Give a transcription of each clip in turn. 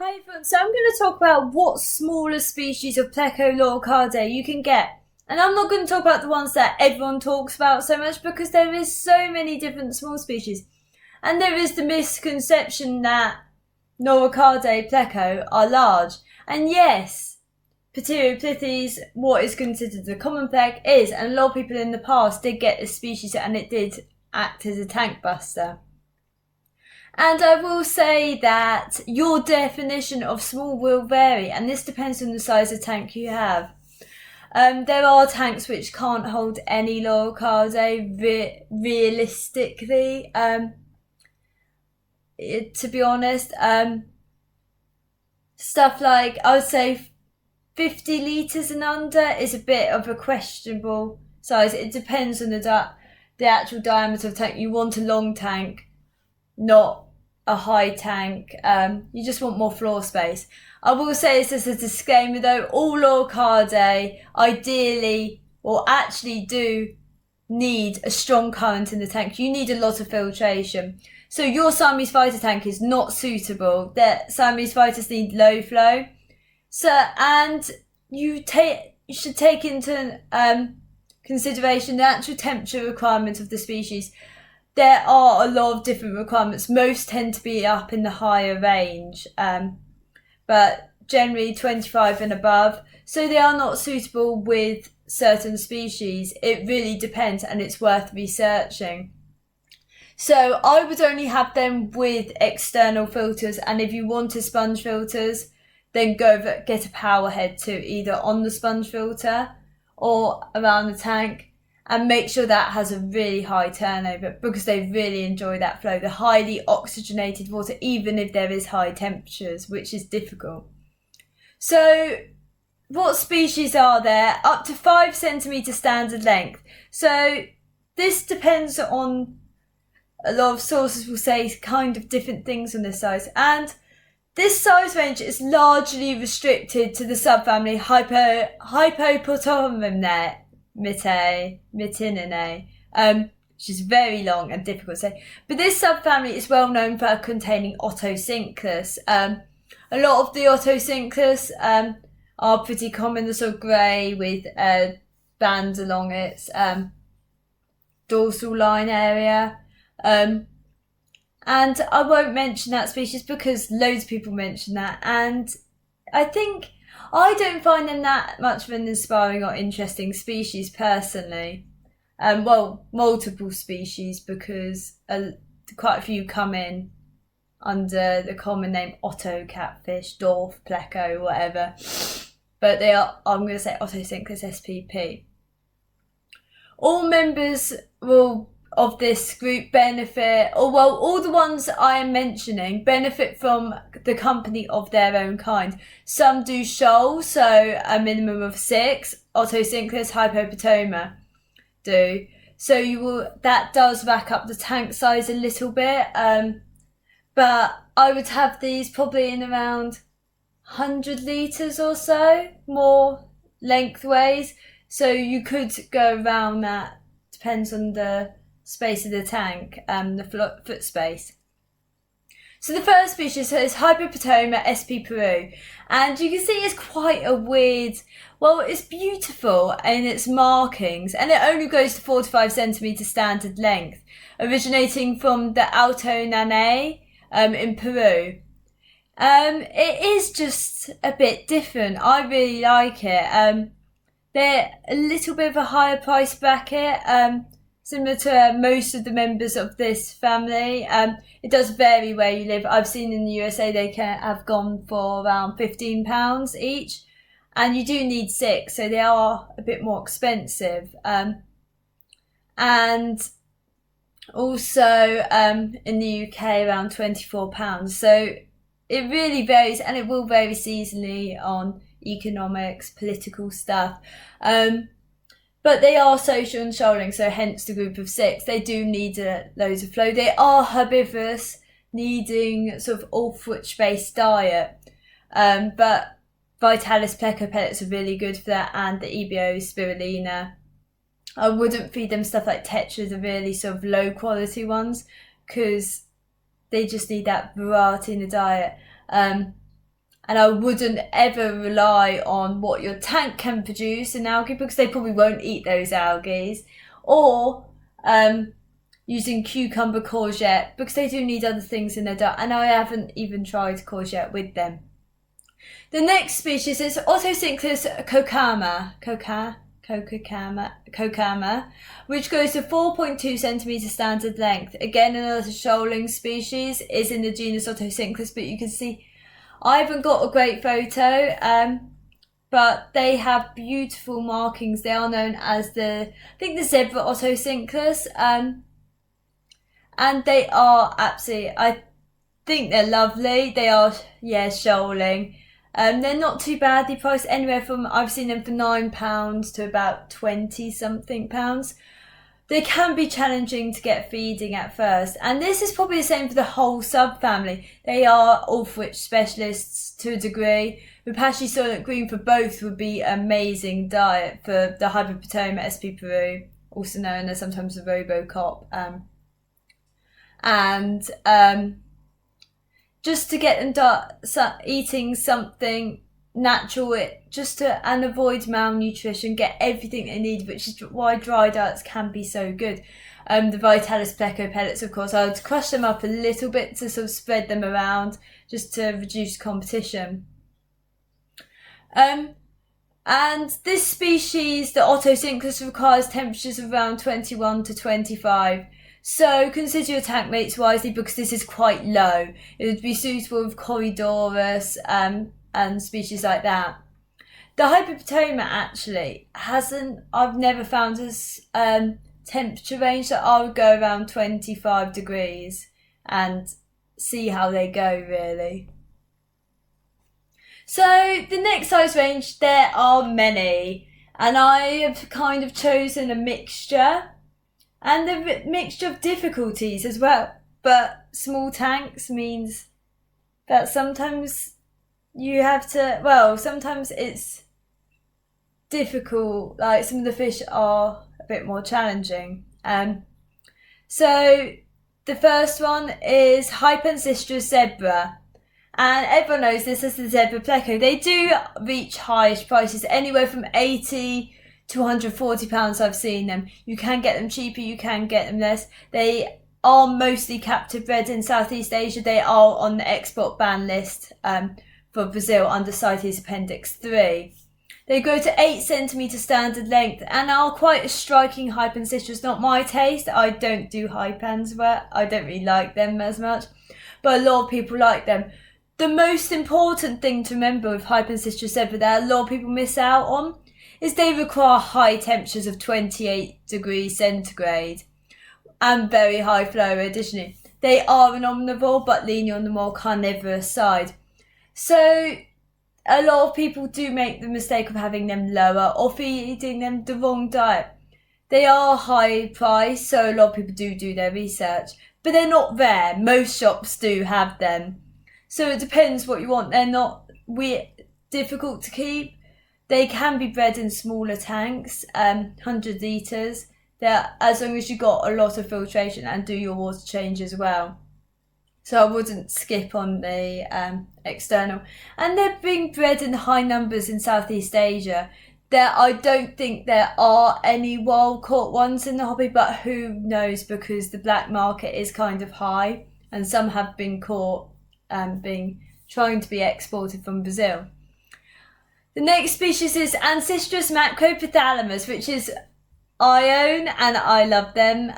Hi everyone, so I'm going to talk about what smaller species of Pleco Loricariidae you can get. And I'm not going to talk about the ones that everyone talks about so much because there is so many different small species. And there is the misconception that Loricariidae Pleco are large. And yes, Pteroplythes, what is considered a common plec, is, and a lot of people in the past did get this species and it did act as a tank buster. And I will say that your definition of small will vary, and this depends on the size of tank you have. There are tanks which can't hold any Loricariidae realistically, to be honest. Stuff like, I would say 50 litres and under is a bit of a questionable size. It depends on the actual diameter of the tank. You want a long tank, not a high tank. You just want more floor space. I will say this as a disclaimer though, all Loricariidae ideally or actually do need a strong current in the tank. You need a lot of filtration. So your Siamese fighter tank is not suitable. That Siamese fighters need low flow. So, and you should take into consideration the actual temperature requirements of the species. There are a lot of different requirements. Most tend to be up in the higher range, but generally 25 and above. So they are not suitable with certain species. It really depends, and it's worth researching. So I would only have them with external filters, and if you wanted sponge filters, then get a power head too, either on the sponge filter or around the tank. And make sure that has a really high turnover because they really enjoy that flow, the highly oxygenated water, even if there is high temperatures, which is difficult. So what species are there? Up to 5 centimetre standard length. So this depends on, a lot of sources will say kind of different things on this size. And this size range is largely restricted to the subfamily Hypoptopomatinae. Which is very long and difficult to say. But this subfamily is well known for containing Otocinchus. A lot of the Otocinchus are pretty common, the sort of grey with bands along its dorsal line area. And I won't mention that species because loads of people mention that, and I think I don't find them that much of an inspiring or interesting species personally. Well, multiple species because quite a few come in under the common name Otto catfish, Dwarf, Pleco, whatever. But they are, I'm going to say Otocinchus spp. All members of this group benefit, or well, all the ones I am mentioning benefit from the company of their own kind. Some do shoals, so a minimum of 6. Otocinchus Hypoptoma do. So that does rack up the tank size a little bit. But I would have these probably in around 100 litres or so, more lengthways. So you could go around that, depends on the space of the tank, the foot space. So the first species is Hypoptopoma sp Peru, and you can see it's quite a weird, well, it's beautiful in its markings, and it only goes to 4 to 5 centimetre standard length, originating from the Alto Nanay in Peru. It is just a bit different. I really like it. They're a little bit of a higher price bracket, similar to most of the members of this family. It does vary where you live. I've seen in the USA they can have gone for around £15 each, and you do need 6, so they are a bit more expensive. And also in the UK around £24. So it really varies, and it will vary seasonally on economics, political stuff. But they are social and shoaling, so hence the group of 6. They do need loads of flow. They are herbivorous, needing sort of all-foot-based diet. But Vitalis Pleco pellets are really good for that, and the EBO spirulina. I wouldn't feed them stuff like tetras, the really sort of low-quality ones, because they just need that variety in the diet. and I wouldn't ever rely on what your tank can produce in algae, because they probably won't eat those algae, or using cucumber, courgette, because they do need other things in their diet, and I haven't even tried courgette with them. The next species is Otocinclus kokama, which goes to 4.2 centimeter standard length. Again, another shoaling species, is in the genus Otocinclus, but you can see I haven't got a great photo, but they have beautiful markings. They are known as the zebra Otocinclus, and they are absolutely, I think they're lovely. They are, shoaling. They're not too badly priced, anywhere from, I've seen them for £9 to about 20 something pounds. They can be challenging to get feeding at first, and this is probably the same for the whole subfamily. They are all which specialists to a degree. Rapaci soylent green for both would be amazing diet for the Hypoptoma sp. peru, also known as sometimes the Robocop. Just to get them eating something natural, and avoid malnutrition, get everything they need, which is why dry diets can be so good. The Vitalis Pleco pellets, of course, I would crush them up a little bit to sort of spread them around, just to reduce competition. And this species, the Otocinclus, requires temperatures of around 21 to 25. So consider your tank mates wisely, because this is quite low. It would be suitable with Corydoras and species like that. The Hypoptoma actually I've never found as temperature range, so I would go around 25 degrees and see how they go, really. So the next size range, there are many, and I have kind of chosen a mixture, and the mixture of difficulties as well. But small tanks means that sometimes you have to, sometimes it's difficult, like some of the fish are a bit more challenging. So the first one is Ancistrus zebra, and everyone knows this as the zebra pleco. They do reach high prices, anywhere from 80 to 140 pounds. I've seen them. You can get them cheaper, you can get them less. They are mostly captive bred in Southeast Asia. They are on the export ban list for Brazil under CITES Appendix 3. They grow to 8 centimeter standard length and are quite a striking Hypoptopomatinae. Not my taste. I don't do Hypans well. I don't really like them as much, but a lot of people like them. The most important thing to remember with Hypoptopomatinae zebra that a lot of people miss out on is they require high temperatures of 28 degrees centigrade and very high flow additionally. They are an omnivore, but leaning on the more carnivorous side. So a lot of people do make the mistake of having them lower or feeding them the wrong diet. They are high priced, so a lot of people do their research, but they're not rare. Most shops do have them. So it depends what you want. They're not difficult to keep. They can be bred in smaller tanks, 100 litres. As long as you got a lot of filtration and do your water change as well. So I wouldn't skip on the external. And they're being bred in high numbers in Southeast Asia. I don't think there are any wild caught ones in the hobby, but who knows, because the black market is kind of high and some have been caught trying to be exported from Brazil. The next species is Ancistrus macropithalamus, which is I own and I love them.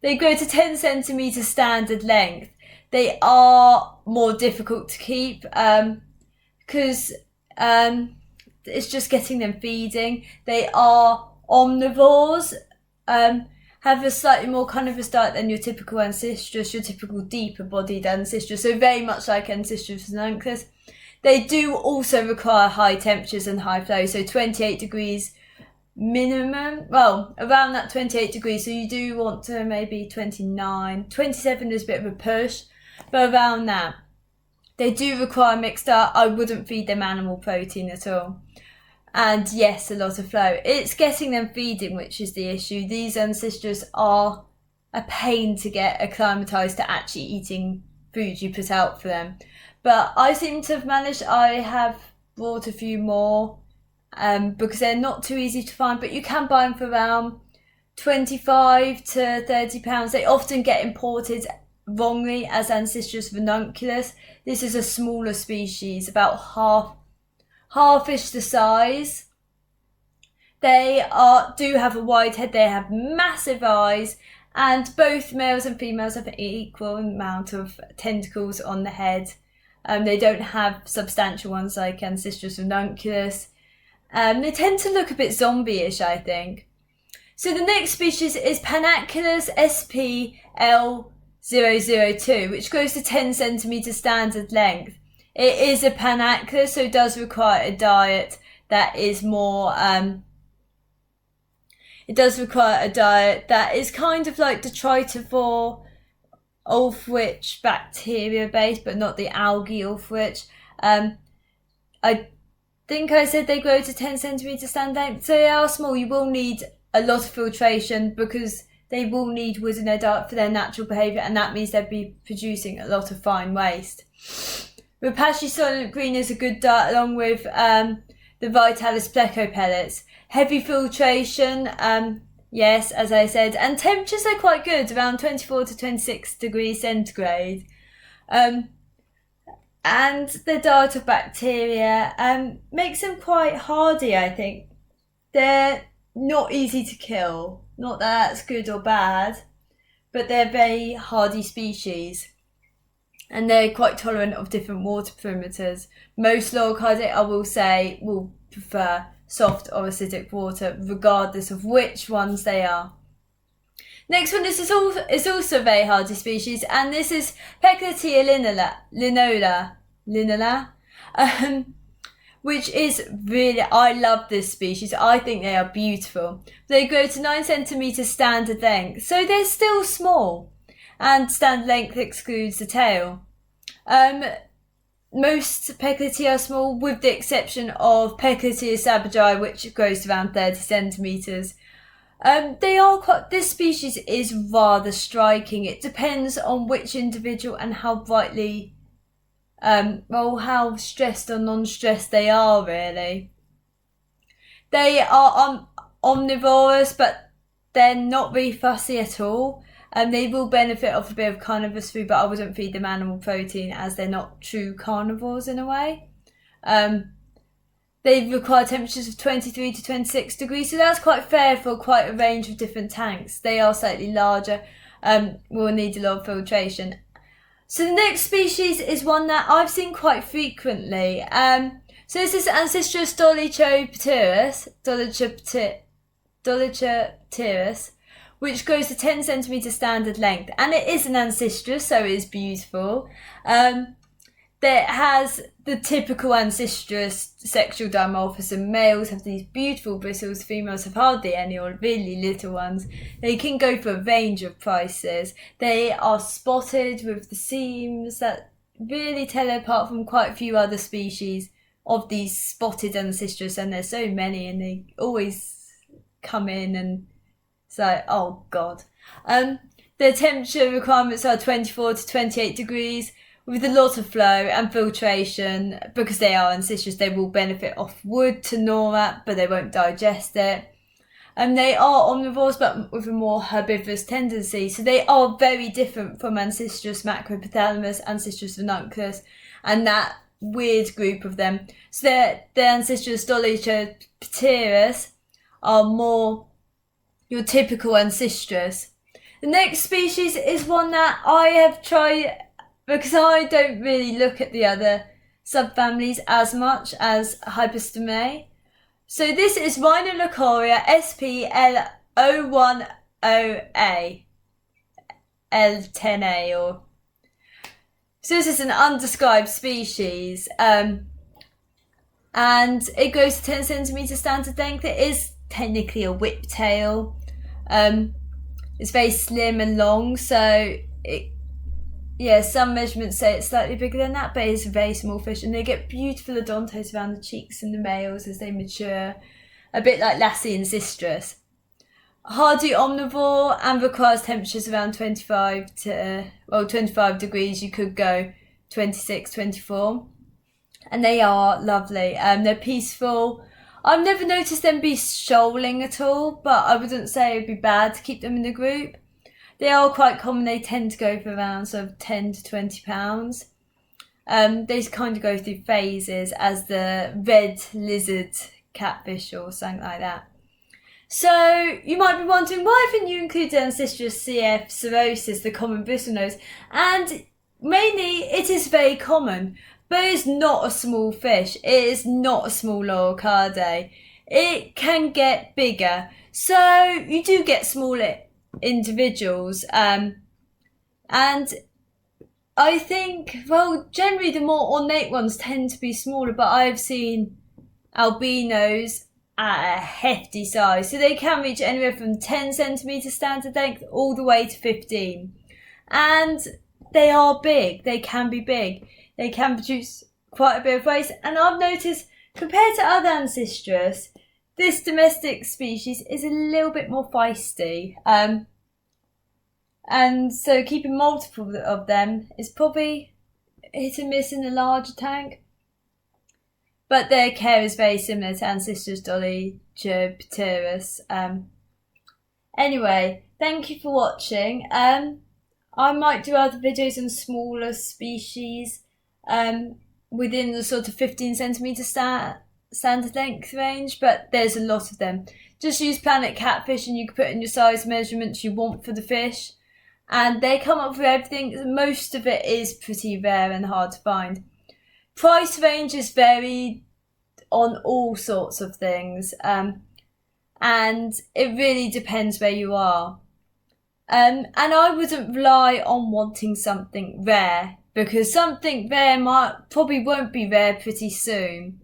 They grow to 10 centimeter standard length. They are more difficult to keep because it's just getting them feeding. They are omnivores, have a slightly more carnivorous diet than your typical Ancistrus, your typical deeper bodied Ancistrus, so very much like Ancistrus nancus. They do also require high temperatures and high flow, so 28 degrees minimum, around that 28 degrees, so you do want to maybe 29, 27 is a bit of a push, but around that. They do require mixed diet. I wouldn't feed them animal protein at all. And yes, a lot of flow. It's getting them feeding which is the issue. These Ancistrus are a pain to get acclimatized to actually eating food you put out for them. but I seem to have managed. I have bought a few more because they're not too easy to find, but you can buy them for around £25 to £30. They often get imported wrongly as Ancistrus ranunculus. This is a smaller species, about halfish the size. They do have a wide head, they have massive eyes, and both males and females have an equal amount of tentacles on the head. They don't have substantial ones like Ancistrus ranunculus. They tend to look a bit zombie-ish, I think. So the next species is Panaculus SPL002, which grows to 10 centimetre standard length. It is a panaculus, so it does require a diet that is more... it does require a diet that is kind of like the tritivore ulfwich bacteria based, but not the algae ulfwich. I think I said they grow to 10 centimetre standard length, so they are small. You will need a lot of filtration because they will need wood in their diet for their natural behaviour, and that means they'll be producing a lot of fine waste. Rapacious Silent Green is a good diet along with the Vitalis Pleco pellets. Heavy filtration, yes, as I said, and temperatures are quite good, around 24 to 26 degrees centigrade. And the diet of bacteria makes them quite hardy, I think. They're not easy to kill, not that that's good or bad, but they're very hardy species. And they're quite tolerant of different water perimeters. Most Loricariidae, I will say, will prefer soft or acidic water, regardless of which ones they are. Next one, this is also a very hardy species, and this is Plecostomus linola, which is really, I love this species. I think they are beautiful. They grow to 9 centimetres standard length, so they're still small, and standard length excludes the tail. Most Plecostomus are small, with the exception of Plecostomus sabagi, which grows to around 30 centimetres. This species is rather striking. It depends on which individual and how brightly, how stressed or non-stressed they are, really. They are omnivorous, but they're not really fussy at all. They will benefit off a bit of carnivorous food, but I wouldn't feed them animal protein as they're not true carnivores in a way. They require temperatures of 23 to 26 degrees, so that's quite fair for quite a range of different tanks. They are slightly larger, will need a lot of filtration. So the next species is one that I've seen quite frequently. So this is Ancistrus dolichopterus, which grows to 10 centimetre standard length, and it is an Ancistrus, so it is beautiful. That has the typical Ancistrus sexual dimorphism. Males have these beautiful bristles, females have hardly any or really little ones. They can go for a range of prices. They are spotted with the seams that really tell it apart from quite a few other species of these spotted Ancistrus, and there's so many and they always come in and it's like, oh god. The temperature requirements are 24 to 28 degrees. With a lot of flow and filtration, because they are Ancistrus, they will benefit off wood to gnaw at, but they won't digest it. And they are omnivores, but with a more herbivorous tendency. So they are very different from Ancistrus macropithalamus, Ancistrus ranunculus, and that weird group of them. So the Ancistrus dolichopterus are more your typical Ancistrus. The next species is one that I have tried, because I don't really look at the other subfamilies as much as Hypoptopomatinae. So this is Rhinolocaria SPL010A, L10A, or so this is an undescribed species, and it grows to 10 centimetre standard length. It is technically a whiptail. It's very slim and long, so some measurements say it's slightly bigger than that, but it's a very small fish, and they get beautiful odontos around the cheeks in the males as they mature, a bit like Lassie and Ancistrus. Hardy omnivore and requires temperatures around 25 degrees. You could go 26, 24, and they are lovely. They're peaceful. I've never noticed them be shoaling at all, but I wouldn't say it'd be bad to keep them in the group. They are quite common. They tend to go for around sort of 10 to 20 pounds. They kind of go through phases, as the red lizard catfish or something like that. So you might be wondering, why haven't you included Ancistrus CF cirrhosis, the common bristlenose? And mainly it is very common, but it's not a small fish. It is not a small Loricariidae. It can get bigger. So you do get smaller individuals. And I think, well, generally the more ornate ones tend to be smaller, but I've seen albinos at a hefty size. So they can reach anywhere from 10 centimetre standard length all the way to 15. And they are big. They can be big. They can produce quite a bit of waste. And I've noticed, compared to other Ancistrus, this domestic species is a little bit more feisty. And so keeping multiple of them is probably hit and miss in a larger tank. But their care is very similar to Ancistrus dolichopterus. Anyway, thank you for watching. I might do other videos on smaller species within the sort of 15 centimetre standard length range, but there's a lot of them. Just use Planet Catfish and you can put in your size measurements you want for the fish. And they come up with everything. Most of it is pretty rare and hard to find. Price ranges vary on all sorts of things, and it really depends where you are. And I wouldn't rely on wanting something rare, because something rare probably won't be rare pretty soon,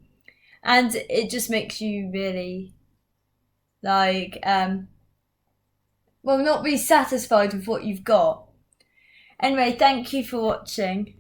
and it just makes you really not be satisfied with what you've got. Anyway, thank you for watching.